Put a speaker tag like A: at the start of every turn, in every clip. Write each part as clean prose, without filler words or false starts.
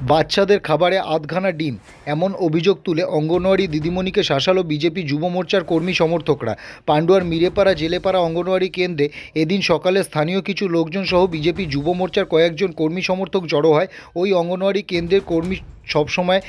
A: বাচ্চাদের খাবারে আধখানা ডিম এমন অভিযোগ তুলে অঙ্গনওয়াড়ি দিদিমণিকে শাসালো বিজেপি যুব মোর্চার কর্মী সমর্থকরা। পান্ডুয়ার মিরেপাড়া জেলেপাড়া অঙ্গনওয়াড়ি কেন্দ্রে এদিন সকালে স্থানীয় কিছু লোকজন সহ বিজেপি যুব মোর্চার কয়েকজন কর্মী সমর্থক জড়ো হয়। ওই অঙ্গনওয়াড়ি কেন্দ্রের কর্মী সবসময়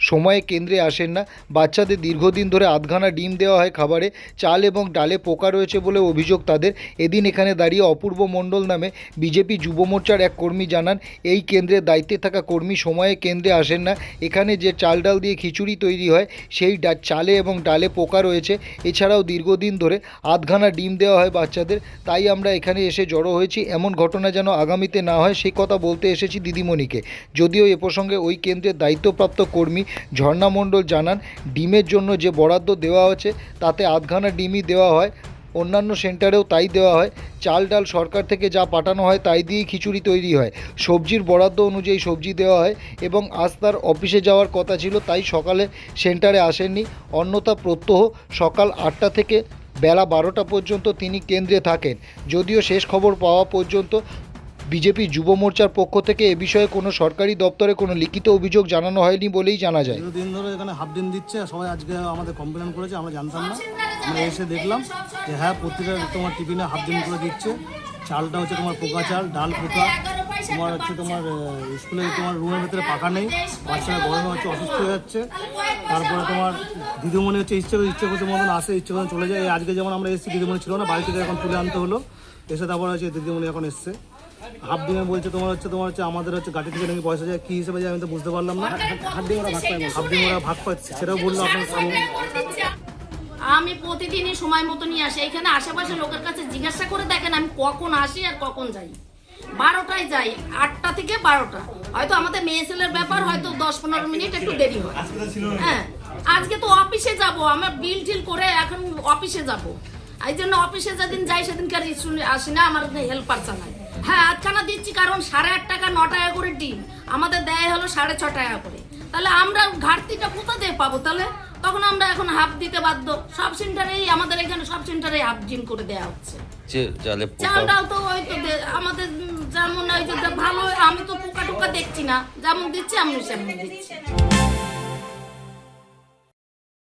A: সময়ে কেন্দ্রে আসেন না। বাচ্চাদের দীর্ঘদিন ধরে আধখানা ডিম দেওয়া হয় খাবারে, চাল এবং ডালে পোকা রয়েছে বলে অভিযোগ তাদের। এদিন এখানে দাঁড়িয়ে অপূর্ব মণ্ডল নামে বিজেপি যুব মোর্চার এক কর্মী জানান, এই কেন্দ্রের দায়িত্বে থাকা কর্মী সময়ে কেন্দ্রে আসেন না। এখানে যে চাল ডাল দিয়ে খিচুড়ি তৈরি হয় সেই চালে এবং ডালে পোকা রয়েছে। এছাড়াও দীর্ঘদিন ধরে আধখানা ডিম দেওয়া হয় বাচ্চাদের। তাই আমরা এখানে এসে জড়ো হয়েছি। এমন ঘটনা যেন আগামীতে না হয় সেই কথা বলতে এসেছি দিদিমণিকে। যদিও এ প্রসঙ্গে ওই কেন্দ্রের দায়িত্বপ্রাপ্ত কর্মী ঝর্ণা মণ্ডল জানান, ডিমের জন্য যে বরাদ্দ দেওয়া হচ্ছে তাতে আধখানা ডিমই দেওয়া হয়, অন্যান্য সেন্টারেও তাই দেওয়া হয়। চাল ডাল সরকার থেকে যা পাঠানো হয় তাই দিয়েই খিচুড়ি তৈরি হয়। সবজির বরাদ্দ অনুযায়ী সবজি দেওয়া হয় এবং আজ তার অফিসে যাওয়ার কথা ছিল, তাই সকালে সেন্টারে আসেননি। অন্যথা প্রত্যহ সকাল 8টা থেকে বেলা 12টা পর্যন্ত তিনি কেন্দ্রে থাকেন। যদিও শেষ খবর পাওয়া পর্যন্ত বিজেপি যুব মোর্চার পক্ষ থেকে এ বিষয়ে কোনো সরকারি দপ্তরে কোনো লিখিত অভিযোগ জানানো হয়নি বলেই জানা যায়।
B: দিন ধরে এখানে হাফ ডিম দিচ্ছে, সবাই আজকে আমাদের কমপ্লেন করেছে, আমরা জানতাম না। আমরা এসে দেখলাম যে হ্যাঁ, প্রত্যেকটা তোমার টিফিনে হাফ ডিম করে দিচ্ছে। চালটা হচ্ছে তোমার পোকা চাল, ডাল পোকা, তোমার হচ্ছে তোমার স্কুলে তোমার রুমের ভেতরে পাকা নেই, বাচ্চারা গরমে হচ্ছে অসুস্থ হয়ে যাচ্ছে। তারপরে তোমার দিদিমণি হচ্ছে ইচ্ছে করছে মতন আসে, ইচ্ছে করে চলে যায়। আজকে যেমন আমরা এসেছি, দিদিমণি ছিল না, বাড়ি থেকে এখন তুলে আনতে হলো। এসে তারপর হচ্ছে দিদিমণি এখন এসছে। হাফ ডিমে বলছে তোমার হচ্ছে আমাদের হচ্ছে গাড়ি থেকে নাকি পয়সা যায়, কী হিসেবে যায় আমি তো বুঝতে পারলাম না। হাফ ডিম ওরা ভাগ পায় সেটাও বললো আপনার সামনে।
C: আমি প্রতিদিনই সময় মতো নিয়ে আসি। এখানে আশেপাশে লোকের কাছে জিজ্ঞাসা করে দেখেন আমি কখন আসি আর কখন যাই। 12টায় যাই, 8টা থেকে 12টা। হয়তো আমাদের মেয়ে ছেলের ব্যাপার, হয়তো 10-15 মিনিট একটু দেরি হয়। হ্যাঁ, আজকে তো অফিসে যাব, আমার বিল টিল করে এখন অফিসে যাব। এই জন্য অফিসে যেদিন যাই সেদিনকার আসি না, আমার হেল্পার চালায়। হ্যাঁ, আধখানা দিচ্ছি, কারণ 8.5 টাকা 9 টাকা করে ডিম আমাদের দেয় হলো 6.5 টাকা করে। তাহলে আমরা ঘাটতিটা কোথা দিয়ে পাবো? তাহলে তখন আমরা এখন হাফ দিতে বাধ্য। সব সেন্টারেই আমাদের এখানে সব সেন্টারে হাফ ডিম করে দেওয়া হচ্ছে। চালটাও তো ওই তো আমাদের যেমন ওই যে ভালো, আমি তো পোকা টোকা দেখছি না, যেমন দিচ্ছি আমি সেমন দিচ্ছি।